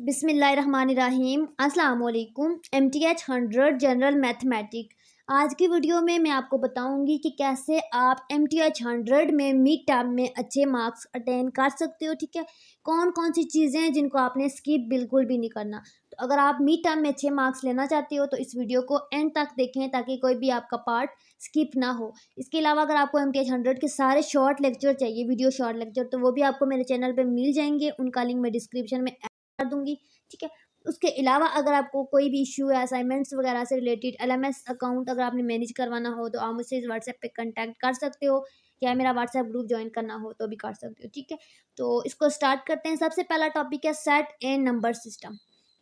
बिस्मिल्लाहिर्रहमानिर्रहीम अस्सलाम वालेकुम। MTH 100 general mathematic. आज की वीडियो में मैं आपको बताऊंगी कि कैसे आप MTH 100 में मिड टर्म में अच्छे मार्क्स अटेन कर सकते हो। ठीक है, कौन कौन सी चीज़ें हैं जिनको आपने स्किप बिल्कुल भी नहीं करना। तो अगर आप मिड टर्म में अच्छे मार्क्स लेना चाहते हो तो इस वीडियो को एंड तक देखें ताकि कोई भी आपका पार्ट स्किप ना हो। इसके अलावा अगर आपको MTH 100 के सारे शॉर्ट लेक्चर चाहिए, वीडियो शॉर्ट लेक्चर, तो वो भी आपको मेरे चैनल पर मिल जाएंगे। उनका लिंक मैं डिस्क्रिप्शन में कर दूंगी। ठीक है, उसके अलावा अगर आपको कोई भी इशू है असाइनमेंट्स वगैरह से रिलेटेड, LMS अकाउंट अगर आपने मैनेज करवाना हो तो आप मुझसे इस व्हाट्सएप पे कांटेक्ट कर सकते हो, या मेरा व्हाट्सएप ग्रुप ज्वाइन करना हो तो भी कर सकते हो। ठीक है, तो इसको स्टार्ट करते हैं। सबसे पहला टॉपिक है सेट एंड नंबर सिस्टम।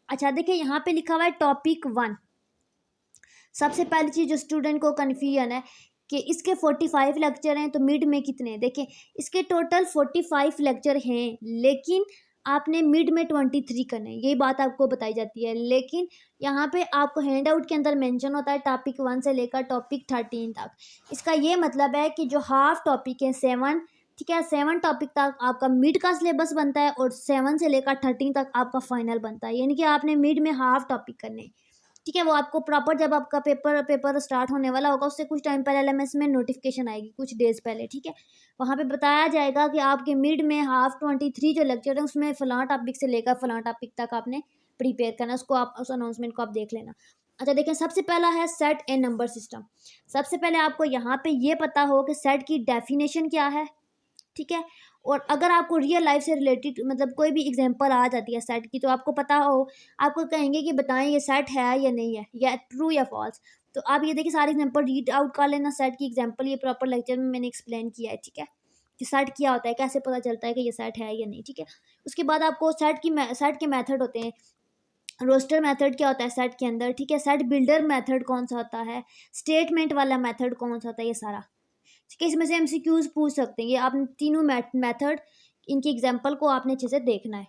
अच्छा देखिए, यहाँ पे लिखा हुआ है टॉपिक 1। सबसे पहली चीज़ जो स्टूडेंट को कन्फ्यूजन है कि इसके 45 लेक्चर हैं तो मिड में कितने हैं। देखिए, इसके टोटल 45 लेक्चर हैं, लेकिन आपने मिड में 23 करने हैं, यही बात आपको बताई जाती है। लेकिन यहाँ पे आपको हैंड आउट के अंदर मेंशन होता है टॉपिक 1 से लेकर टॉपिक 13 तक। इसका ये मतलब है कि जो हाफ टॉपिक है 7, ठीक है, 7 टॉपिक तक आपका मिड का सिलेबस बनता है और 7 से लेकर 13 तक आपका फाइनल बनता है। यानी कि आपने मिड में हाफ टॉपिक करने हैं। ठीक है, वो आपको प्रॉपर जब आपका पेपर स्टार्ट होने वाला होगा उससे कुछ टाइम पहले LMS में नोटिफिकेशन आएगी, कुछ डेज पहले। ठीक है, वहाँ पे बताया जाएगा कि आपके मिड में हाफ 23 जो लेक्चर है उसमें फलां टॉपिक से लेकर फलां टॉपिक तक आपने प्रिपेयर करना। उसको आप उस अनाउंसमेंट को आप देख लेना। अच्छा देखिए, सबसे पहला है सेट एंड नंबर सिस्टम। सबसे पहले आपको यहाँ पे ये पता हो कि सेट की डेफिनेशन क्या है। ठीक है, और अगर आपको रियल लाइफ से रिलेटेड मतलब कोई भी एग्जांपल आ जाती है सेट की, तो आपको पता हो, आपको कहेंगे कि बताएं ये सेट है या नहीं है, या ट्रू या फॉल्स। तो आप ये देखिए सारे एग्जांपल रीड आउट कर लेना। सेट की एग्जांपल ये प्रॉपर लेक्चर में मैंने एक्सप्लेन किया है। ठीक है, कि सेट क्या होता है, कैसे पता चलता है कि ये सेट है या नहीं। ठीक है, उसके बाद आपको सेट के मेथड होते हैं। रोस्टर मेथड क्या होता है सेट के अंदर। ठीक है, सेट बिल्डर मेथड कौन सा होता है, स्टेटमेंट वाला मेथड कौन सा होता है, ये सारा। ठीक है, इसमें से MCQs पूछ सकते हैं। ये आप तीनों मेथड, इनकी एग्जांपल को आपने अच्छे से देखना है।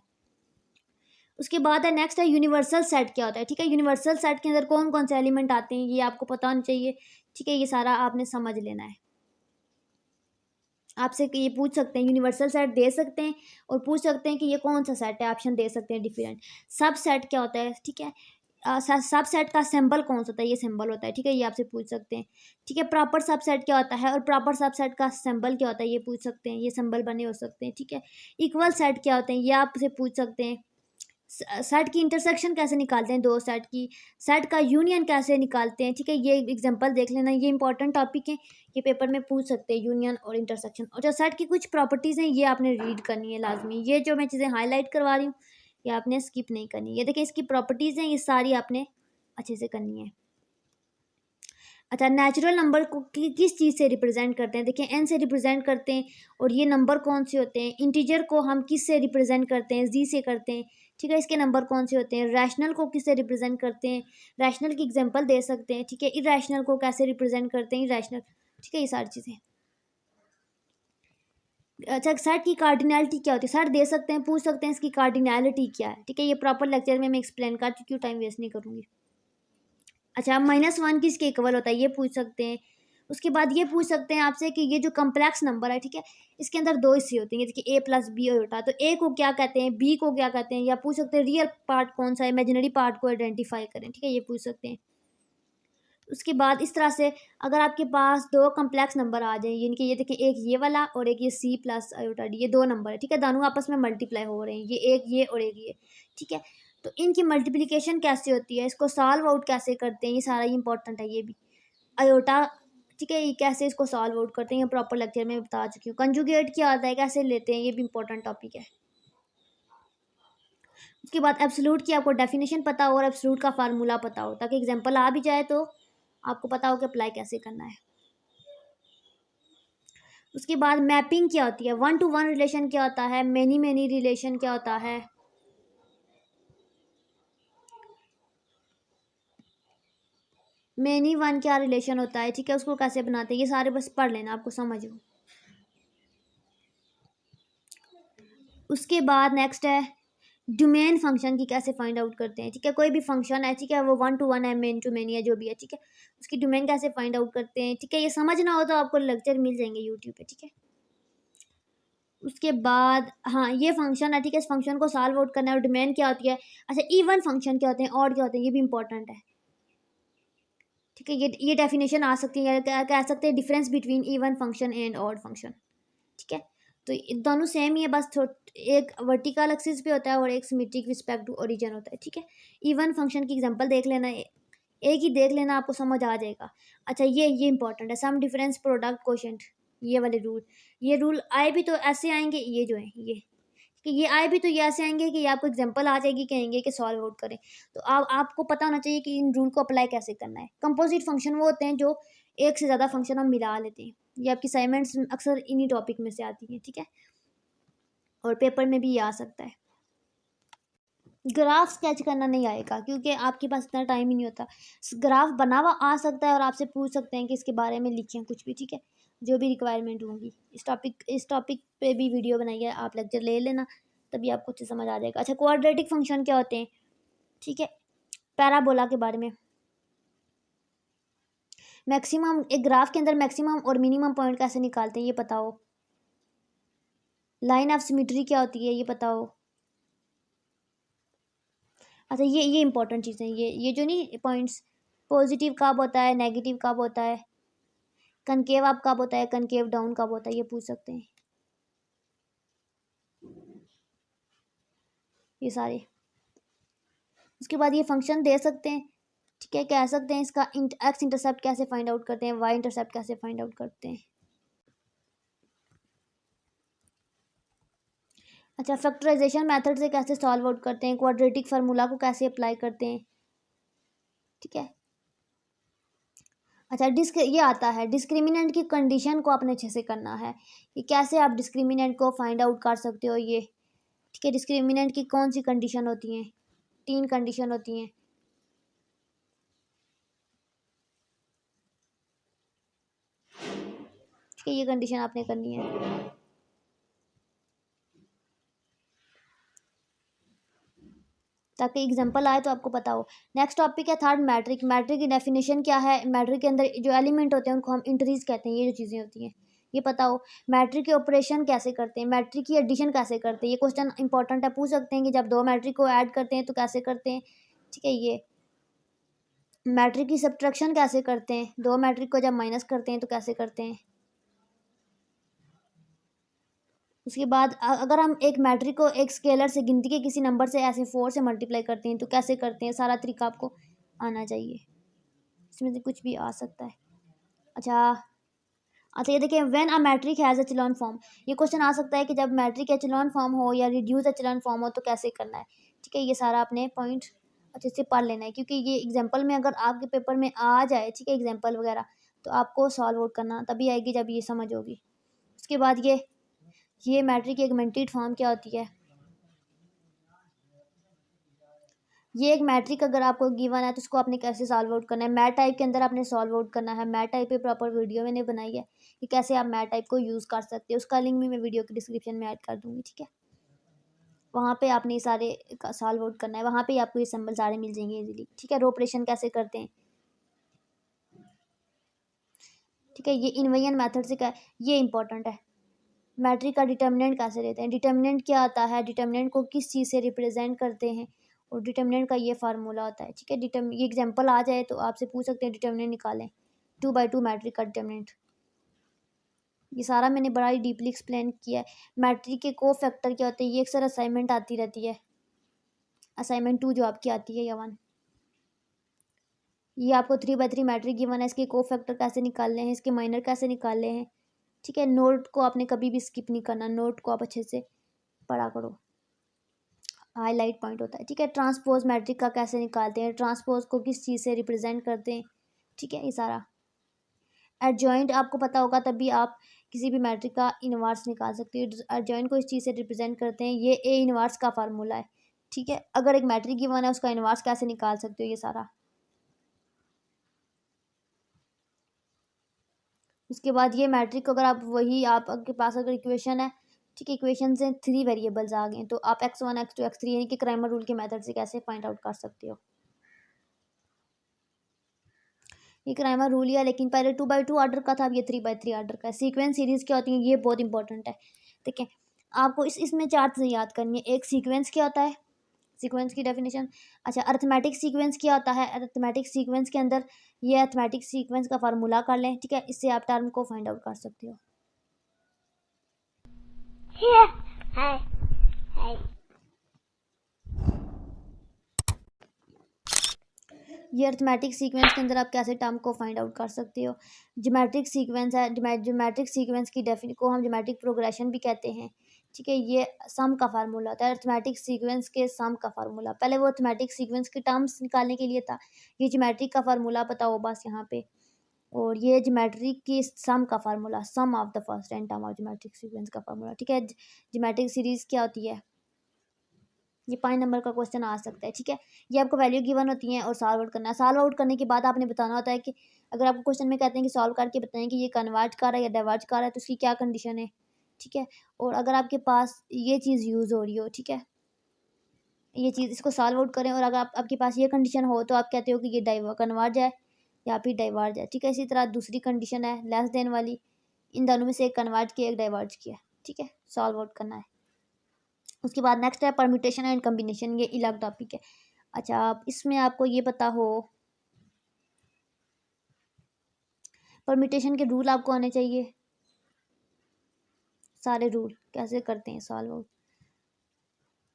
उसके बाद है नेक्स्ट है यूनिवर्सल सेट क्या होता है। ठीक है, यूनिवर्सल सेट के अंदर कौन कौन से एलिमेंट आते हैं ये आपको पता होना चाहिए। ठीक है, ये सारा आपने समझ लेना है। आपसे ये पूछ सकते हैं, यूनिवर्सल सेट दे सकते हैं और पूछ सकते हैं कि ये कौन सा सेट है, ऑप्शन दे सकते हैं डिफरेंट। सब सेट क्या होता है। ठीक है, सब सेट का सिंबल कौन सा होता है, ये सिंबल होता है। ठीक है, ये आपसे पूछ सकते हैं। ठीक है, प्रॉपर सब सेट क्या होता है और प्रॉपर सब सेट का सिंबल क्या होता है, ये पूछ सकते हैं। ये सिंबल बने हो सकते हैं। ठीक है, इक्वल सेट क्या होते हैं, ये आपसे पूछ सकते हैं। सेट की इंटरसेक्शन कैसे निकालते हैं दो सेट की, सेट का यूनियन कैसे निकालते हैं। ठीक है, ये एग्जांपल देख लेना, ये इंपॉर्टेंट टॉपिक है, ये पेपर में पूछ सकते हैं यूनियन और इंटरसेक्शन। और जो सेट की कुछ प्रॉपर्टीज़ हैं ये आपने रीड करनी है लाजमी। ये जो मैं चीज़ें हाईलाइट करवा रही हूँ ये आपने स्किप नहीं करनी। ये देखिए इसकी प्रॉपर्टीज़ हैं, ये सारी आपने अच्छे से करनी है। अच्छा, नेचुरल नंबर को किस चीज़ से रिप्रेजेंट करते हैं। देखिए n से रिप्रेजेंट करते हैं। और ये नंबर कौन से होते हैं, इंटीजर को हम किस से रिप्रेजेंट करते हैं, जी से करते हैं। ठीक है, इसके नंबर कौन से होते हैं। रैशनल को किस से रिप्रेजेंट करते हैं, रैशनल की एग्जांपल दे सकते हैं। ठीक है, इरेशनल को कैसे रिप्रेजेंट करते हैं, इरेशनल। ठीक है, ये सारी चीज़ें। अच्छा, सेट की कार्डिनैलिटी क्या होती है, सेट दे सकते हैं, पूछ सकते हैं इसकी कार्डिनैलिटी क्या है। ठीक है, ये प्रॉपर लेक्चर में मैं एक्सप्लेन कर चुकी हूँ, टाइम वेस्ट नहीं करूँगी। अच्छा, -1 किसके इक्वल होता है, ये पूछ सकते हैं। उसके बाद ये पूछ सकते हैं आपसे कि ये जो कम्प्लेक्स नंबर है, ठीक है, इसके अंदर दो हिस्से होते हैं, जैसे कि A+B होता है, तो A को क्या कहते हैं, B को क्या कहते हैं, या पूछ सकते हैं रियल पार्ट कौन सा है, इमेजिनरी पार्ट को आइडेंटिफाई करें। ठीक है, ये पूछ सकते हैं। उसके बाद इस तरह से अगर आपके पास दो कम्प्लेक्स नंबर आ जाए, यानी कि ये देखिए एक ये वाला और एक ये C+I, ये दो नंबर है। ठीक है, दोनों आपस में मल्टीप्लाई हो रहे हैं, ये एक ये और एक ये। ठीक है, तो इनकी मल्टीप्लिकेशन कैसे होती है, इसको सॉल्व आउट कैसे करते हैं, ये सारा इंपॉर्टेंट है। ये भी आयोटा, ठीक है, ये कैसे इसको सॉल्व आउट करते हैं ये प्रॉपर लेक्चर में बता चुकी हूँ। कंजुगेट क्या आता है, कैसे लेते हैं, ये भी इंपॉर्टेंट टॉपिक है। उसके बाद एब्सोल्यूट की आपको डेफिनेशन पता हो और एब्सोल्यूट का फार्मूला पता हो, ताकि एग्जांपल आ भी जाए तो आपको पता हो कि अप्लाई कैसे करना है। उसके बाद मैपिंग क्या होती है, 1 to 1 रिलेशन क्या होता है, मैनी मैनी रिलेशन क्या होता है। मैनी वन क्या रिलेशन होता है। ठीक है, उसको कैसे बनाते हैं, ये सारे बस पढ़ लेना, आपको समझ हो। उसके बाद नेक्स्ट है डोमेन फंक्शन की कैसे फाइंड आउट करते हैं। ठीक है, कोई भी फंक्शन है, ठीक है, वो 1 to 1 है, मेन टू मेनी है, जो भी है। ठीक है, उसकी डोमेन कैसे फाइंड आउट करते हैं। ठीक है, ये समझना हो तो आपको लेक्चर मिल जाएंगे यूट्यूब पे। ठीक है, उसके बाद हाँ ये फंक्शन है, ठीक है। इस फंक्शन को सॉल्व आउट करना है और डिमांड क्या होती है। अच्छा इवन फंक्शन क्या होते हैं, ऑड क्या होते हैं, ये भी इंपॉर्टेंट है, ठीक है। ये डेफिनेशन आ सकती है, कह सकते हैं difference between even function and odd function, ठीक है। तो दोनों सेम ही है, बस एक वर्टिकल एक्सिस पे होता है और एक सिमेट्रिक रिस्पेक्ट टू ओरिजिन होता है, ठीक है। इवन फंक्शन की एग्जांपल देख लेना, एक ही देख लेना, आपको समझ आ जाएगा। अच्छा ये इंपॉर्टेंट है, सम डिफरेंस प्रोडक्ट कोशेंट, ये वाले रूल, ये रूल आए भी तो ऐसे आएंगे, ये जो है ये कि ये आए भी तो ये ऐसे आएंगे कि आपको एग्जांपल आ जाएगी, कहेंगे कि सॉल्व आउट करें। तो आपको पता होना चाहिए कि इन रूल को अप्लाई कैसे करना है। कंपोजिट फंक्शन वो होते हैं जो एक से ज़्यादा फंक्शन हम मिला लेते हैं, ये आपकी असाइनमेंट्स अक्सर इन्हीं टॉपिक में से आती हैं, ठीक है, और पेपर में भी ये आ सकता है। ग्राफ स्केच करना नहीं आएगा क्योंकि आपके पास इतना टाइम ही नहीं होता। ग्राफ बना हुआ आ सकता है और आपसे पूछ सकते हैं कि इसके बारे में लिखें कुछ भी, ठीक है, जो भी रिक्वायरमेंट होंगी। इस टॉपिक पे भी वीडियो बनाई है, आप लेक्चर ले लेना, तभी आपको अच्छे समझ आ जाएगा। अच्छा क्वाड्रेटिक फंक्शन क्या होते हैं, ठीक है, पैराबोला के बारे में। मैक्सिमम, एक ग्राफ के अंदर मैक्सिमम और मिनिमम पॉइंट कैसे निकालते हैं ये पता हो। लाइन ऑफ सिमेट्री क्या होती है ये पता हो। अच्छा ये इंपॉर्टेंट चीज़ें, ये जो नहीं पॉइंट्स, पॉजिटिव कब होता है, नेगेटिव कब होता है, कनकेव अप कब होता है, कनकेव डाउन कब होता है, ये पूछ सकते हैं ये सारे। उसके बाद ये फंक्शन दे सकते हैं, ठीक है, कह सकते हैं इसका एक्स इंटरसेप्ट कैसे फाइंड आउट करते हैं, वाई इंटरसेप्ट कैसे फाइंड आउट करते हैं। अच्छा फैक्टराइजेशन मेथड से कैसे सॉल्व आउट करते हैं, क्वाड्रेटिक फार्मूला को कैसे अप्लाई करते हैं, ठीक है। अच्छा ये आता है डिस्क्रिमिनेंट की कंडीशन को आपने अच्छे से करना है कि कैसे आप डिस्क्रिमिनेंट को फाइंड आउट कर सकते हो ये, ठीक है। डिस्क्रिमिनेंट की कौन सी कंडीशन होती हैं, 3 कंडीशन होती हैं, ठीक है, ये कंडीशन आपने करनी है ताकि एग्जांपल आए तो आपको पता हो। नेक्स्ट टॉपिक है थर्ड मैट्रिक। मैट्रिक की डेफिनेशन क्या है, मैट्रिक के अंदर जो एलिमेंट होते हैं उनको हम इंट्रीज कहते हैं, ये जो चीज़ें होती हैं ये पता हो। मैट्रिक के ऑपरेशन कैसे करते हैं, मैट्रिक की एडिशन कैसे करते हैं, ये क्वेश्चन इंपॉर्टेंट है, पूछ सकते हैं कि जब 2 मैट्रिक को ऐड करते हैं तो कैसे करते हैं, ठीक है। ये मैट्रिक की सब्ट्रैक्शन कैसे करते हैं, 2 मैट्रिक को जब माइनस करते हैं तो कैसे करते हैं। उसके बाद अगर हम एक मैट्रिक को एक स्केलर से, गिनती के किसी नंबर से ऐसे 4 से मल्टीप्लाई करते हैं तो कैसे करते हैं, सारा तरीका आपको आना चाहिए, इसमें से कुछ भी आ सकता है। अच्छा अच्छा ये देखिए, when a matrix has echelon form, ये क्वेश्चन आ सकता है कि जब मैट्रिक एचेलॉन फॉर्म हो या रिड्यूस एचेलॉन फॉर्म हो तो कैसे करना है, ठीक है। ये सारा आपने पॉइंट अच्छे से पढ़ लेना है क्योंकि ये एग्जाम्पल में अगर आपके पेपर में आ जाए, ठीक है, एग्जाम्पल वगैरह, तो आपको सॉल्व आउट करना तभी आएगी जब ये समझ होगी। उसके बाद ये मैट्रिक की एगमेंटेड फॉर्म क्या होती है, ये एक मैट्रिक अगर आपको गिवन है तो उसको आपने कैसे सॉल्व आउट करना है, मैथ टाइप के अंदर आपने सॉल्व आउट करना है। मैथ टाइप पे प्रॉपर वीडियो मैंने बनाई है कि कैसे आप मैथ टाइप को यूज़ कर सकते हो, उसका लिंक भी मैं वीडियो के डिस्क्रिप्शन में ऐड कर दूँगी, ठीक है। वहाँ पे आपने ये सारे का सॉल्व आउट करना है, वहाँ पे आपको ये सिंबल सारे मिल जाएंगे इजीली, ठीक है। रो ऑपरेशन कैसे करते हैं, ठीक है, ये इन्वेजन मेथड से क्या, ये इंपॉर्टेंट है। मैट्रिक का डिटर्मिनेंट कैसे लेते हैं, डिटर्मिनेंट क्या आता है, डिटर्मिनेंट को किस चीज़ से रिप्रेजेंट करते हैं, और डिटर्मिनेंट का ये फार्मूला होता है, ठीक है। ये एग्जांपल आ जाए तो आपसे पूछ सकते हैं डिटर्मिनेंट निकालें, 2/2 मैट्रिक का डिटर्मिनेंट। ये सारा मैंने बड़ा ही डीपली एक्सप्लेन किया है। मैट्रिक के को फैक्टर क्या होते हैं, ये अक्सर असाइनमेंट आती रहती है, असाइनमेंट 2 जो आपकी आती है या 1, ये आपको 3/3 मैट्रिक गिवन है, इसके को फैक्टर कैसे निकालने हैं, इसके माइनर कैसे निकालने हैं, ठीक है। नोट को आपने कभी भी स्किप नहीं करना, नोट को आप अच्छे से पढ़ा करो, हाईलाइट पॉइंट होता है, ठीक है। ट्रांसपोज मैट्रिक का कैसे निकालते हैं, ट्रांसपोज को किस चीज़ से रिप्रेजेंट करते हैं, ठीक है, ये सारा। एडजॉइंट आपको पता होगा तभी आप किसी भी मैट्रिक का इनवर्स निकाल सकते हो, एडजॉइंट को इस चीज़ से रिप्रेजेंट करते हैं, ये ए इनवर्स का फार्मूला है, ठीक है। अगर एक मैट्रिक गिवन है उसका इनवर्स कैसे निकाल सकते हो, ये सारा। उसके बाद ये मैट्रिक अगर आप वही आपके पास अगर इक्वेशन है, ठीक है, इक्वेशन से 3 वेरिएबल्स आ गए तो आप x1 x2 x3 यानी कि क्राइमर रूल के मेथड से कैसे फाइंड आउट कर सकते हो। ये क्राइमर रूल ही है लेकिन पहले 2/2 ऑर्डर का था, अब ये 3/3 ऑर्डर का है। सीक्वेंस सीरीज क्या होती है, ये बहुत इंपॉर्टेंट है, ठीक है। आपको इसमें चार चीज़ें याद करनी है। एक सीक्वेंस क्या होता है, सीक्वेंस की डेफिनेशन। अच्छा, अरिथमेटिक सीक्वेंस क्या होता है, अरिथमेटिक सीक्वेंस के अंदर ये अरिथमेटिक सीक्वेंस का फार्मूला कर लें, ठीक है, इससे आप टर्म को फाइंड आउट कर सकते हो। ये अरिथमेटिक सीक्वेंस के अंदर आप कैसे टर्म को फाइंड आउट कर सकते हो। ज्योमेट्रिक सीक्वेंस है, ज्योमेट्रिक सीक्वेंस की को हम ज्योमेट्रिक प्रोग्रेशन भी कहते हैं, ठीक है। ये सम का फार्मूला होता है, अरिथमेटिक सीक्वेंस के सम का फार्मूला। पहले वो अरिथमेटिक सीक्वेंस के टर्म्स निकालने के लिए था, ये ज्योमेट्रिक का फार्मूला पता हो बस यहाँ पे। और ये ज्योमेट्रिक की सम का formula, sum of the first and term of geometric sequence का फार्मूला, ठीक है। ज्योमेट्रिक सीरीज क्या होती है, ये 5 नंबर का क्वेश्चन आ सकता है, ठीक है। ये आपको वैल्यू गिवन होती है और सॉल्व आउट करना है। सॉल्व आउट करने के बाद आपने बताना होता है कि अगर आपको क्वेश्चन में कहते हैं कि सॉल्व करके बताएं कि ये कन्वर्ज कर रहा है या डाइवर्ज कर रहा है, तो उसकी क्या कंडीशन है, ठीक है। और अगर आपके पास ये चीज़ यूज़ हो रही हो, ठीक है, ये चीज़, इसको सॉल्व आउट करें और अगर आपके पास ये कंडीशन हो तो आप कहते हो कि ये कन्वर्ज है या फिर डाइवर्ज है, ठीक है। इसी तरह दूसरी कंडीशन है लेस देन वाली, इन दोनों में से एक कन्वर्ज किया एक डाइवर्ज किया, ठीक है, सॉल्व आउट करना है। उसके बाद नेक्स्ट है परम्यूटेशन एंड कम्बिनेशन, ये अलग टॉपिक है। अच्छा, आप इसमें आपको ये पता हो, परम्यूटेशन के रूल आपको आने चाहिए, सारे रूल कैसे करते हैं सॉल्व आउट।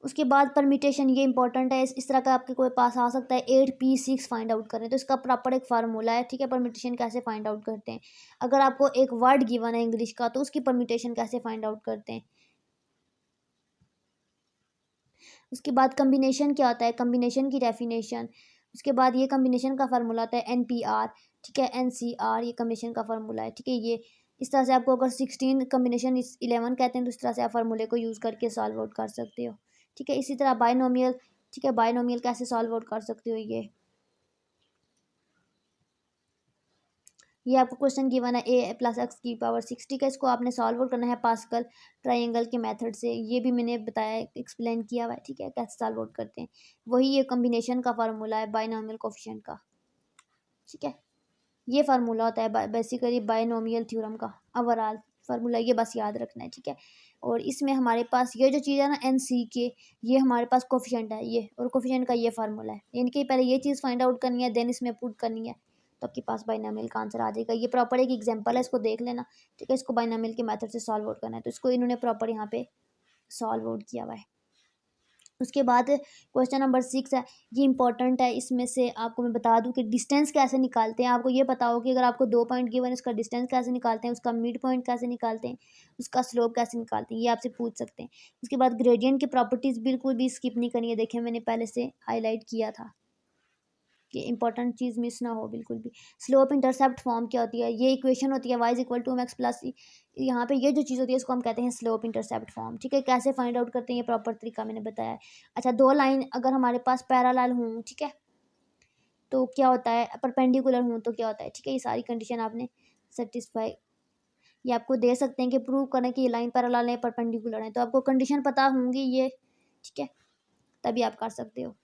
उसके बाद परम्यूटेशन, ये इंपॉर्टेंट है, इस तरह का आपके कोई पास आ सकता है 8p6 फाइंड आउट करें, तो इसका प्रॉपर एक फार्मूला है, ठीक है। परम्यूटेशन कैसे फाइंड आउट करते हैं, अगर आपको एक वर्ड गिवन है इंग्लिश का तो उसकी परम्यूटेशन कैसे फाइंड आउट करते हैं। उसके बाद कम्बिनेशन क्या होता है, कम्बिनेशन की डेफिनेशन। उसके बाद ये कम्बिनेशन का फार्मूला होता है NPR, ठीक है, NCR, ये कम्बिनेशन का फार्मूला है, ठीक है। ये इस तरह से आपको अगर 16 कम्बिनेशन 11 कहते हैं तो इस तरह से आप फार्मूले को यूज़ करके सॉल्व आउट कर सकते हो, ठीक है। इसी तरह बायनोमियल, ठीक है, बायनोमियल कैसे सॉल्व आउट कर सकते हो, ये आपको क्वेश्चन गिवन है a+x⁻6, ठीक है। इसको आपने सॉल्व आउट करना है पास्कल ट्रायंगल के मेथड से, ये भी मैंने बताया, एक्सप्लेन किया हुआ है, ठीक है, कैसे सॉल्व आउट करते हैं। वही ये कम्बिनेशन का फार्मूला है बायनोमियल कोफिशिएंट का, ठीक है। ये फार्मूला होता है बेसिकली बायनोमियल थ्योरम का ओवरऑल फार्मूला, ये बस याद रखना है, ठीक है। और इसमें हमारे पास ये जो चीज़ है ना NCK, ये हमारे पास कोफिशिएंट है ये, और कोफिशिएंट का ये फार्मूला है। इनके पहले ये चीज़ फाइंड आउट करनी है, देन इसमें पुट करनी है, तो आपके पास बायनोमियल का आंसर आ जाएगा। ये प्रॉपर एक एग्जांपल है, इसको देख लेना, ठीक है। इसको बायनोमियल के मेथड से सॉल्व आउट करना है, तो इसको इन्होंने प्रॉपर यहाँ पे सॉल्व आउट किया हुआ है। उसके बाद क्वेश्चन नंबर 6 है, ये इंपॉर्टेंट है। इसमें से आपको मैं बता दूं कि डिस्टेंस कैसे निकालते हैं। आपको ये पता हो कि अगर आपको 2 पॉइंट गिवन है, उसका डिस्टेंस कैसे निकालते हैं, उसका मिड पॉइंट कैसे निकालते हैं, उसका स्लोप कैसे निकालते हैं, ये आपसे पूछ सकते हैं। उसके बाद ग्रेडियंट की प्रॉपर्टीज़ बिल्कुल भी स्किप नहीं करनी है, देखिए मैंने पहले से हाईलाइट किया था कि इंपॉर्टेंट चीज़ मिस ना हो बिल्कुल भी। स्लोप इंटरसेप्ट फॉर्म क्या होती है, ये इक्वेशन होती है y=mx प्लस, यहाँ पे ये जो चीज़ होती है इसको हम कहते हैं स्लोप इंटरसेप्ट फॉर्म, ठीक है। कैसे फाइंड आउट करते हैं ये प्रॉपर तरीका मैंने बताया है। अच्छा, दो लाइन अगर हमारे पास पैरेलल हों, ठीक है, तो क्या होता है, परपेंडिकुलर हों तो क्या होता है, ठीक है। ये सारी कंडीशन आपने सेटिस्फाई, ये आपको दे सकते हैं कि प्रूव करें कि ये लाइन पैरेलल है परपेंडिकुलर है, तो आपको कंडीशन पता होंगी ये, ठीक है, तभी आप कर सकते हो।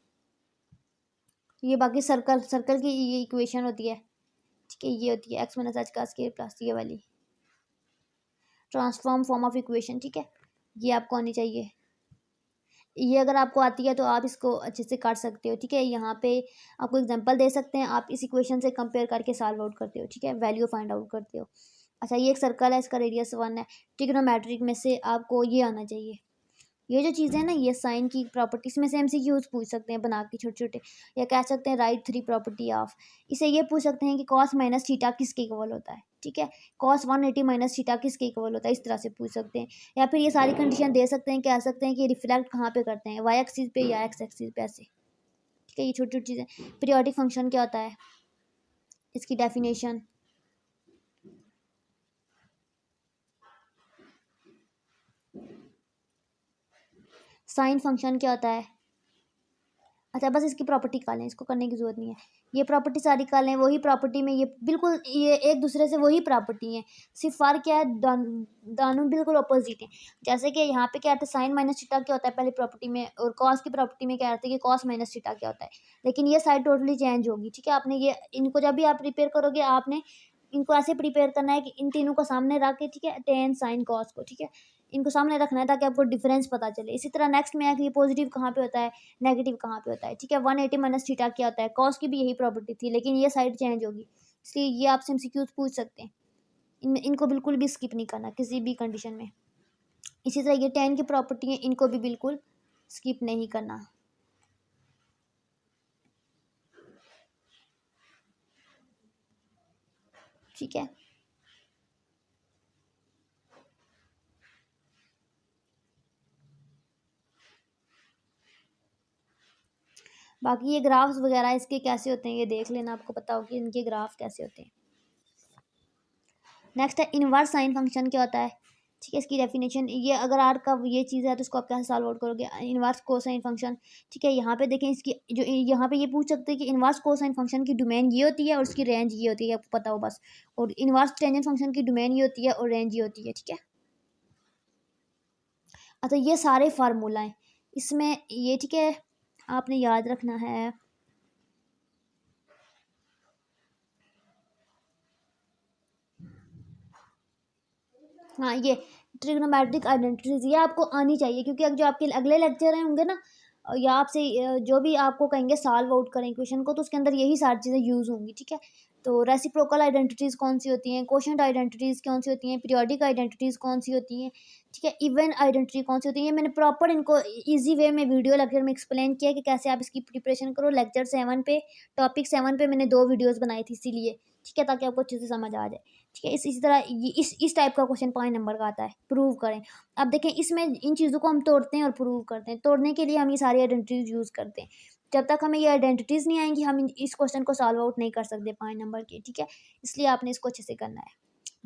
ये बाकी सर्कल की ये इक्वेशन होती है, ठीक है, ये होती है x-h² ये वाली ट्रांसफॉर्म फॉर्म ऑफ इक्वेशन, ठीक है, ये आपको आनी चाहिए। ये अगर आपको आती है तो आप इसको अच्छे से कर सकते हो, ठीक है। यहाँ पे आपको एग्जांपल दे सकते हैं, आप इस इक्वेशन से कंपेयर करके सॉल्व आउट करते हो, ठीक है, वैल्यू फाइंड आउट करते हो। अच्छा, ये एक सर्कल है, इसका रेडियस 1 है, ट्रिग्नोमेट्रिक में से आपको ये आना चाहिए। ये जो चीज़ें हैं ना, ये साइन की प्रॉपर्टीज में से MCQs पूछ सकते हैं बना के छोटे छोटे, या कह सकते हैं राइट 3 प्रॉपर्टी ऑफ। इसे ये पूछ सकते हैं कि cos माइनस थीटा किसके इक्वल होता है, ठीक है, cos 180 माइनस थीटा किसके इक्वल होता है, इस तरह से पूछ सकते हैं। या फिर ये सारी कंडीशन दे सकते हैं, कह सकते हैं कि रिफ्लेक्ट कहाँ पे करते हैं, y एक्सिस पे या x एक्सिस पे, ऐसे, ठीक है। ये छोटी छोटी चीज़ें। पीरियोडिक फंक्शन क्या होता है, इसकी डेफिनेशन। साइन फंक्शन क्या होता है। अच्छा, बस इसकी प्रॉपर्टी निकालें, इसको करने की ज़रूरत नहीं है, ये प्रॉपर्टी सारी निकालें, वही प्रॉपर्टी में ये बिल्कुल ये एक दूसरे से वही प्रॉपर्टी है, सिर्फ फ़र्क क्या है, दोनों बिल्कुल अपोजिट हैं। जैसे कि यहाँ पे क्या रहता है, साइन माइनस थीटा क्या होता है पहली प्रॉपर्टी में, और कॉस की प्रॉपर्टी में क्या रहता है कि कॉस माइनस थीटा क्या होता है, लेकिन ये साइड टोटली चेंज होगी, ठीक है। आपने ये इनको जब भी आप प्रिपेयर करोगे, आपने इनको ऐसे प्रिपेयर करना है कि इन तीनों को सामने रख के, ठीक है, टेन साइन कॉस को, ठीक है, इनको सामने रखना है ताकि आपको डिफरेंस पता चले। इसी तरह नेक्स्ट में है कि ये पॉजिटिव कहाँ पे होता है, नेगेटिव कहाँ पे होता है, ठीक है। 180 माइनस थीटा क्या होता है, कॉस की भी यही प्रॉपर्टी थी लेकिन ये साइड चेंज होगी, इसलिए ये आपसे एमसीक्यूज पूछ सकते हैं। इनको बिल्कुल भी स्किप नहीं करना किसी भी कंडीशन में। इसी तरह ये tan की प्रॉपर्टी है, इनको भी बिल्कुल स्किप नहीं करना, ठीक है। बाकी ये ग्राफ्स वगैरह इसके कैसे होते हैं ये देख लेना, आपको पता हो कि इनके ग्राफ कैसे होते हैं। नेक्स्ट है इनवर्स साइन फंक्शन क्या होता है, ठीक है। इसकी डेफिनेशन ये अगर आर का ये चीज़ है तो इसको आप कैसे सॉल्व आउट करोगे, इनवर्स कोसाइन फंक्शन, ठीक है। यहाँ पे देखें इसकी जो यहाँ पे ये पूछ सकते हैं कि इनवर्स कोसाइन फंक्शन की डोमेन ये होती है और उसकी रेंज ये होती है, आपको पता हो बस। और इनवर्स टेंजेंट फंक्शन की डोमेन ये होती है और रेंज ये होती है, ठीक है। अच्छा ये सारे फार्मूला हैं इसमें ये, ठीक है, आपने याद रखना है। हाँ ये ट्रिग्नोमेट्रिक आइडेंटिटीज ये आपको आनी चाहिए क्योंकि जो आपके अगले लेक्चर हैं होंगे ना, या आपसे जो भी आपको कहेंगे सॉल्व आउट करें क्वेश्चन को, तो उसके अंदर यही सारी चीज़ें यूज़ होंगी, ठीक है। तो रेसिप्रोकल आइडेंटिटीज़ कौन सी होती हैं, कोशेंट आइडेंटिटीज़ कौन सी होती हैं, पीरियोडिक आइडेंटिटीज़ कौन सी होती हैं, ठीक है, इवन आइडेंटिटी कौन सी होती है। मैंने प्रॉपर इनको ईजी वे में वीडियो लेक्चर में एक्सप्लेन किया कि कैसे आप इसकी प्रिपरेशन करो। लेक्चर 7 पे, टॉपिक 7 पे मैंने 2 वीडियोज़ बनाई थी इसीलिए, ठीक है, ताकि आपको अच्छे से समझ आ जाए, ठीक है। इसी तरह इस टाइप का क्वेश्चन 5 नंबर का आता है, प्रूव करें। अब देखें इसमें इन चीज़ों को हम तोड़ते हैं और प्रूव करते हैं। तोड़ने के लिए हम ये सारी आइडेंटिटीज़ यूज़ करते हैं। जब तक हमें ये आइडेंटिटीज़ नहीं आएंगी हम इस क्वेश्चन को सॉल्व आउट नहीं कर सकते 5 नंबर के, ठीक है। इसलिए आपने इसको अच्छे से करना है।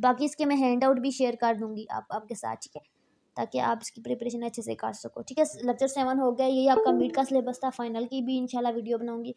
बाकी इसके मैं हैंड आउट भी शेयर कर दूँगी आपके साथ, ठीक है, ताकि आप इसकी प्रिपरेशन अच्छे से कर सको, ठीक है। लेक्चर 7 हो गया, यही आपका मिड का सिलेबस था। फाइनल की भी इंशाल्लाह वीडियो बनाऊँगी।